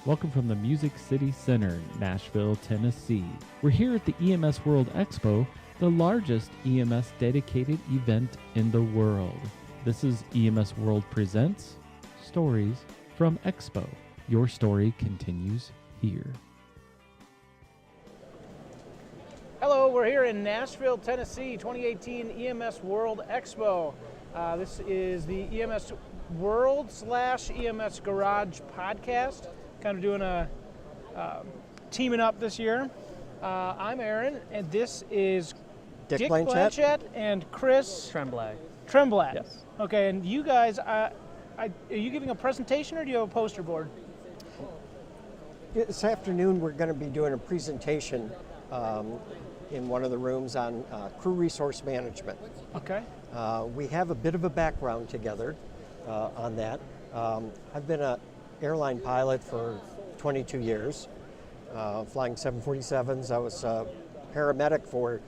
Welcome from the Music City Center, Nashville, Tennessee. We're here at the EMS World Expo, the largest EMS dedicated event in the world. This is EMS World Presents Stories from Expo. Your story continues here. Hello, we're here in Nashville, Tennessee, 2018 EMS World Expo. This is the EMS World / EMS Garage podcast. Kind of doing a teaming up this year. I'm Aaron, and this is Dick Blanchet and Chris Tremblay. Yes. Okay, and you guys, are you giving a presentation or do you have a poster board? This afternoon we're going to be doing a presentation in one of the rooms on crew resource management. Okay. We have a bit of a background together on that. I've been an airline pilot for 22 years, flying 747s. I was a paramedic for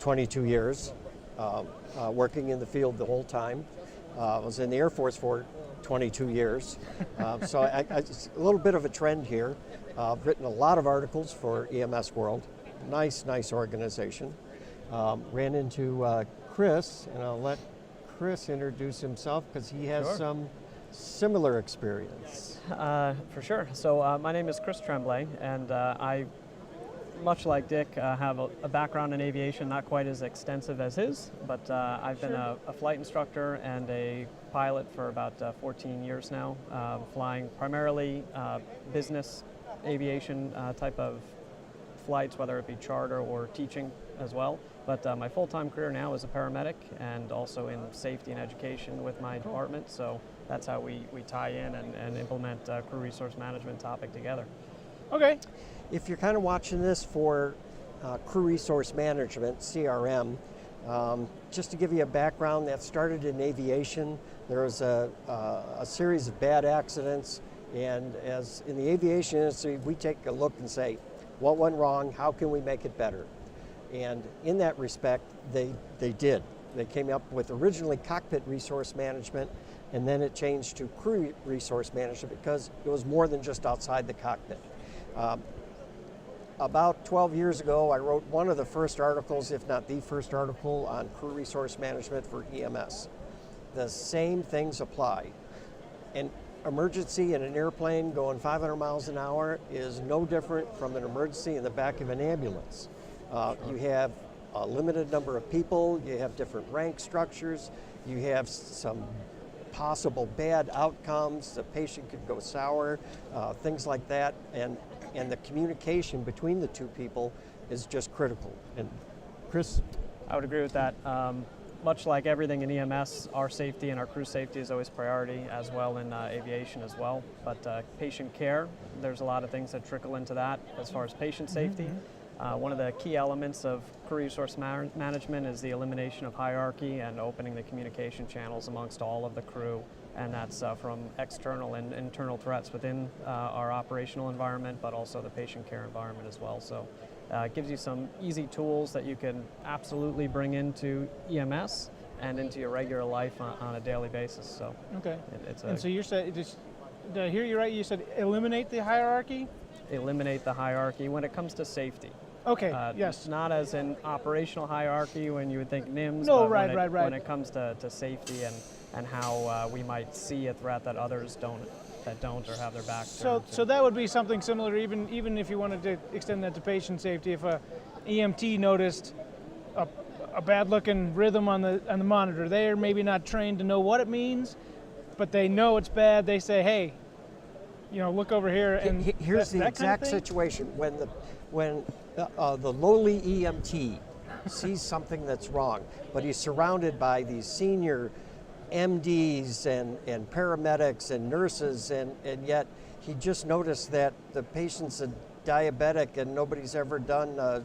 22 years, working in the field the whole time. I was in the Air Force for 22 years. So it's a little bit of a trend here. I've written a lot of articles for EMS World. Nice organization. Ran into Chris, and I'll let Chris introduce himself because he has some similar experience. For sure. So my name is Chris Tremblay, and I, much like Dick, have a background in aviation, not quite as extensive as his, but I've been a flight instructor and a pilot for about 14 years now, flying primarily business aviation type of flights, whether it be charter or teaching as well. But my full-time career now is a paramedic and also in safety and education with my department. So that's how we tie in and implement crew resource management topic together. Okay. If you're kind of watching this for crew resource management, CRM, just to give you a background, that started in aviation. There was a series of bad accidents, and as in the aviation industry, we take a look and say, what went wrong? How can we make it better? And in that respect, they did. They came up with originally cockpit resource management, and then it changed to crew resource management because it was more than just outside the cockpit. About 12 years ago, I wrote one of the first articles, if not the first article, on crew resource management for EMS. The same things apply. An emergency in an airplane going 500 miles an hour is no different from an emergency in the back of an ambulance. You have a limited number of people, you have different rank structures, you have some possible bad outcomes, the patient could go sour, things like that, and the communication between the two people is just critical. And Chris? I would agree with that. Much like everything in EMS, our safety and our crew safety is always priority, as well in aviation as well. But patient care, there's a lot of things that trickle into that as far as patient safety. One of the key elements of crew resource management is the elimination of hierarchy and opening the communication channels amongst all of the crew, and that's from external and internal threats within our operational environment, but also the patient care environment as well. So it gives you some easy tools that you can absolutely bring into EMS and into your regular life on a daily basis. So okay. And so you're saying, did I hear you right? You said eliminate the hierarchy? Eliminate the hierarchy when it comes to safety. Okay, yes. Not as an operational hierarchy when you would think NIMS, no, but right. when it comes to safety and how we might see a threat that others don't or have their back turned. So that would be something similar, even if you wanted to extend that to patient safety. If a EMT noticed a bad-looking rhythm on the monitor, they're maybe not trained to know what it means, but they know it's bad. They say, hey, look over here. And here's the exact situation when the lowly EMT sees something that's wrong, but he's surrounded by these senior MDs and paramedics and nurses, and yet he just noticed that the patient's a diabetic and nobody's ever done a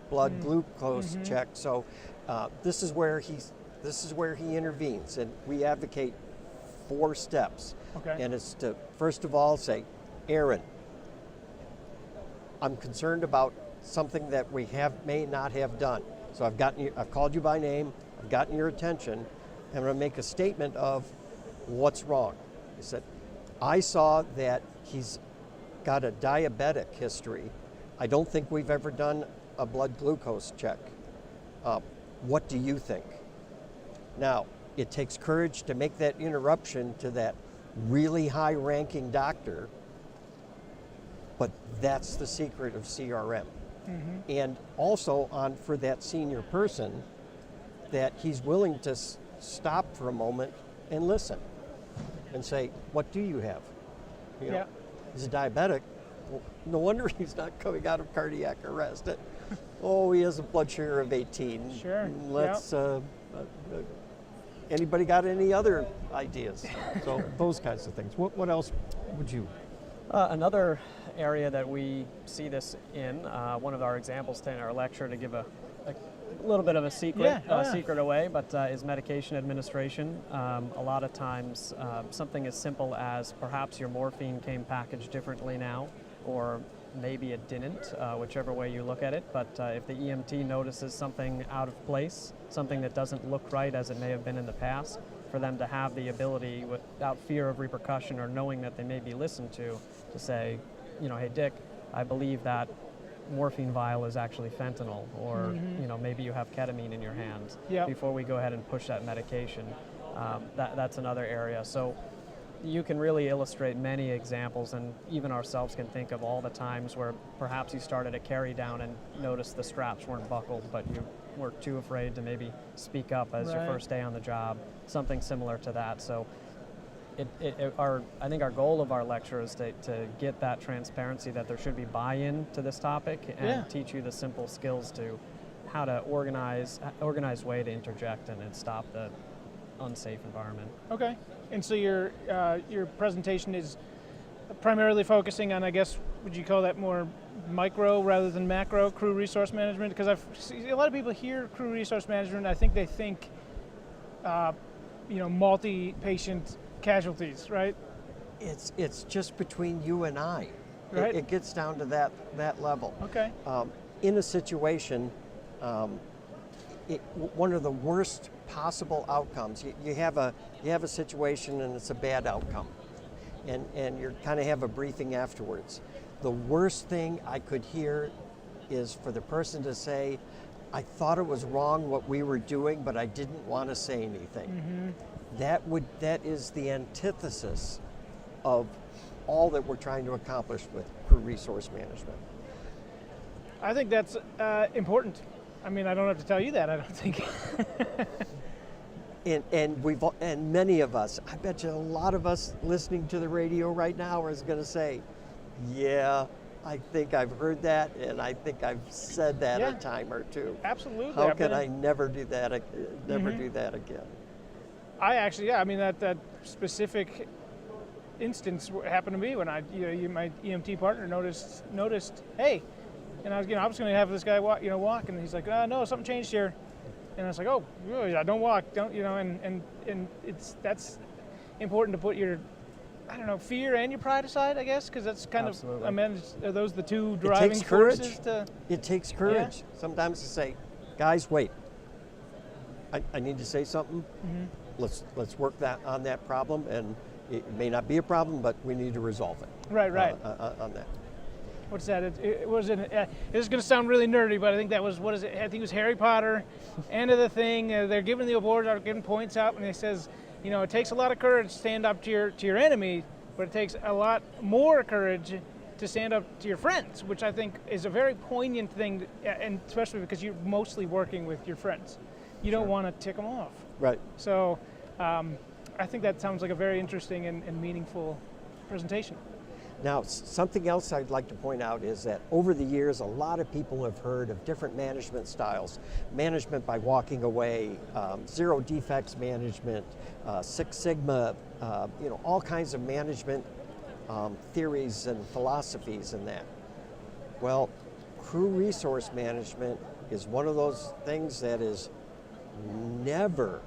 blood glucose check. So this is where he intervenes, and we advocate 4 steps. Okay. And it's to first of all say, Aaron, I'm concerned about something that we may not have done. So I've called you by name, I've gotten your attention, and I'm going to make a statement of what's wrong. He said, I saw that he's got a diabetic history. I don't think we've ever done a blood glucose check. What do you think? Now, it takes courage to make that interruption to that really high-ranking doctor, but that's the secret of CRM. And also for that senior person, that he's willing to stop for a moment and listen and say, what do you have? You know, he's a diabetic. Well, no wonder he's not coming out of cardiac arrest. Oh, he has a blood sugar of 18. Sure. Let's, anybody got any other ideas? So those kinds of things. What else would you? Another area that we see this in, one of our examples today in our lecture, to give a little bit of a secret, secret away, but is medication administration. A lot of times something as simple as perhaps your morphine came packaged differently now, or maybe it didn't, whichever way you look at it, but if the EMT notices something out of place, something that doesn't look right as it may have been in the past, for them to have the ability, without fear of repercussion or knowing that they may be listened to say, hey Dick, I believe that morphine vial is actually fentanyl, or maybe you have ketamine in your hand. Before we go ahead and push that medication. That's another area. So you can really illustrate many examples, and even ourselves can think of all the times where perhaps you started a carry down and noticed the straps weren't buckled, but you were too afraid to maybe speak up as your first day on the job, something similar to that. So I think our goal of our lecture is to get that transparency, that there should be buy-in to this topic, and teach you the simple skills to how to organized way to interject and stop the unsafe environment. Okay. And so your presentation is primarily focusing on, I guess, would you call that more micro rather than macro crew resource management? Because a lot of people hear crew resource management, I think they think, multi-patient casualties, right? It's just between you and I. Right. It gets down to that level. Okay. In a situation, one of the worst possible outcomes, you have a situation and it's a bad outcome, and you kind of have a briefing afterwards. The worst thing I could hear is for the person to say, I thought it was wrong what we were doing, but I didn't want to say anything. That is the antithesis of all that we're trying to accomplish with crew resource management. I think that's important. I mean, I don't have to tell you that, I don't think. And many of us, I bet you a lot of us listening to the radio right now is going to say, yeah, I think I've heard that, and I think I've said that a time or two. Absolutely. How can I never do that? Never do that again. I actually, that specific instance happened to me when my EMT partner noticed, hey, and I was going to have this guy walk, and he's like, no, something changed here, and I was like, oh, yeah, don't walk, don't, and that's important to put your, fear and your pride aside, I guess, because that's kind Absolutely. are those the two driving forces? It takes courage. Sometimes to say, guys, wait, I need to say something. Let's work on that problem, and it may not be a problem, but we need to resolve it. Right. On that. What's that? It was this is going to sound really nerdy, but I think that was, what is it? I think it was Harry Potter. End of the thing. They're giving the awards, are giving points out, and it says, it takes a lot of courage to stand up to your enemy, but it takes a lot more courage to stand up to your friends, which I think is a very poignant thing, and especially because you're mostly working with your friends. You don't want to tick them off. Right. So I think that sounds like a very interesting and meaningful presentation. Now, something else I'd like to point out is that over the years, a lot of people have heard of different management styles. Management by walking away, zero defects management, Six Sigma, all kinds of management theories and philosophies in that. Well, crew resource management is one of those things that is never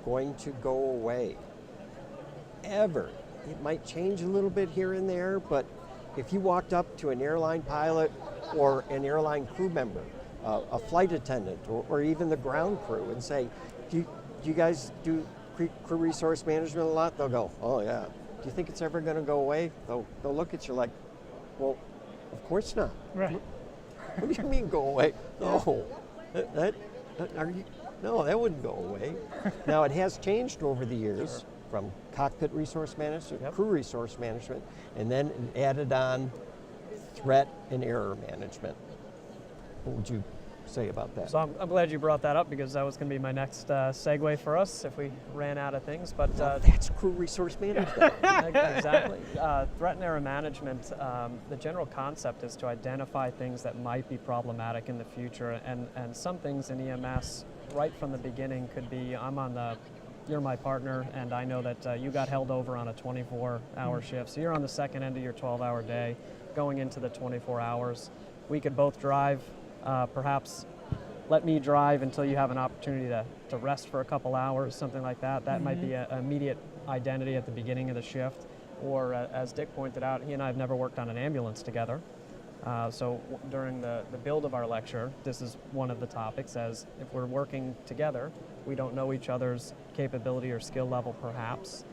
going to go away, ever. It might change a little bit here and there, but if you walked up to an airline pilot or an airline crew member, a flight attendant, or even the ground crew, and say, do you guys do crew resource management a lot? They'll go, oh yeah. Do you think it's ever going to go away? They'll look at you like, Well, of course not. Right. What do you mean go away? No, no, that wouldn't go away. Now it has changed over the years from cockpit resource management, crew resource management, and then it added on threat and error management. What would you say about that? So I'm glad you brought that up, because that was going to be my next segue for us if we ran out of things. But that's crew resource management. Exactly. Threat and error management, the general concept is to identify things that might be problematic in the future, and some things in EMS right from the beginning could be, you're my partner, and I know that you got held over on a 24-hour shift, so you're on the second end of your 12-hour day, going into the 24 hours. We could both drive. Perhaps let me drive until you have an opportunity to rest for a couple hours, something like that. That might be an immediate identity at the beginning of the shift. Or as Dick pointed out, he and I have never worked on an ambulance together. So during the build of our lecture, this is one of the topics, as if we're working together, we don't know each other's capability or skill level perhaps.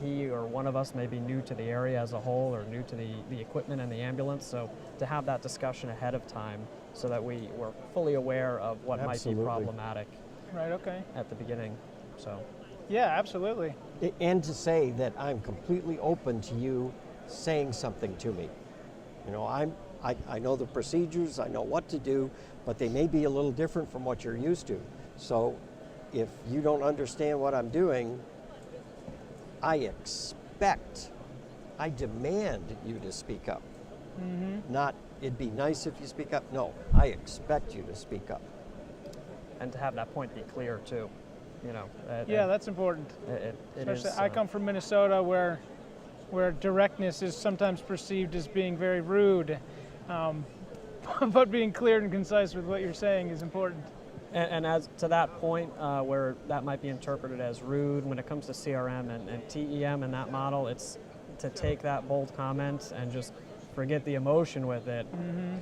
He or one of us may be new to the area as a whole, or new to the equipment and the ambulance, so to have that discussion ahead of time so that we're fully aware of what might be problematic at the beginning. So. Yeah, absolutely. And to say that I'm completely open to you saying something to me. You know, I know the procedures, I know what to do, but they may be a little different from what you're used to. So if you don't understand what I'm doing, I demand you to speak up. Not, it'd be nice if you speak up. No, I expect you to speak up. And to have that point be clear too, you know. That's important. Especially, I come from Minnesota, where directness is sometimes perceived as being very rude, but being clear and concise with what you're saying is important. And as to that point, where that might be interpreted as rude, when it comes to CRM and TEM and that model, it's to take that bold comment and just forget the emotion with it,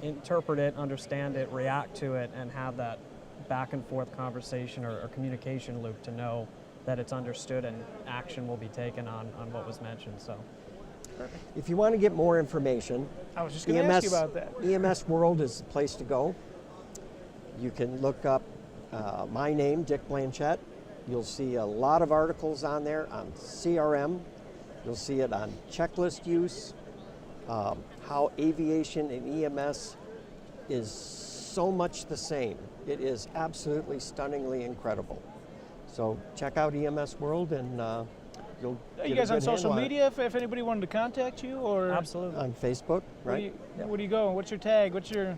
interpret it, understand it, react to it, and have that back and forth conversation or communication loop to know that it's understood and action will be taken on what was mentioned. So, if you want to get more information, I was just going to ask you about that. EMS World is the place to go. You can look up my name, Dick Blanchet. You'll see a lot of articles on there on CRM. You'll see it on checklist use, how aviation and EMS is so much the same. It is absolutely stunningly incredible. So check out EMS World, and you'll get you guys a on good social handle media if anybody wanted to contact you? Or absolutely. On Facebook, right? Where do you go? What's your tag? What's your...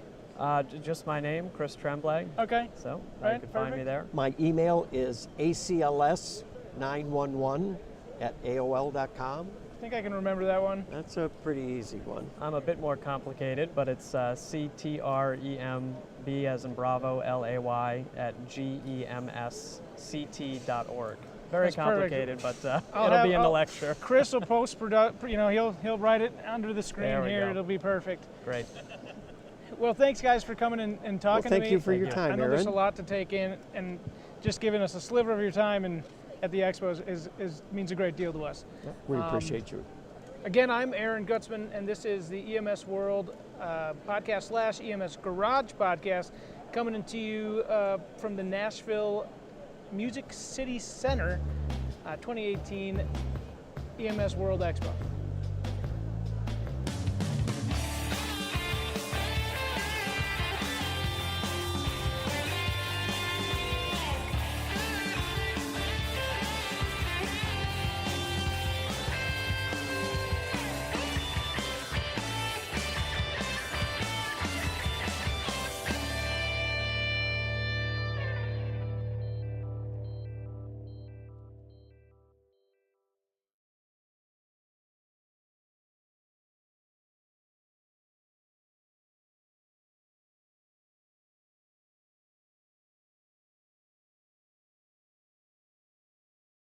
just my name, Chris Tremblay. Okay. So Right, you can find me there. My email is acls911@aol.com. I think I can remember that one. That's a pretty easy one. I'm a bit more complicated, but it's CTREMB as in Bravo, LAY @GEMSCT.org. Very That's complicated, perfect. but it'll be in the lecture. Chris will he'll write it under the screen There we here. go. It'll be perfect. Great. Well, thanks guys for coming and talking to me. Thank you for your time, I know there's a Aaron. lot to take in, and just giving us a sliver of your time and at the Expo means a great deal to us. We appreciate you. Again, I'm Aaron Gutzman, and this is the EMS World podcast / EMS Garage podcast, coming to you from the Nashville Music City Center 2018 EMS World Expo.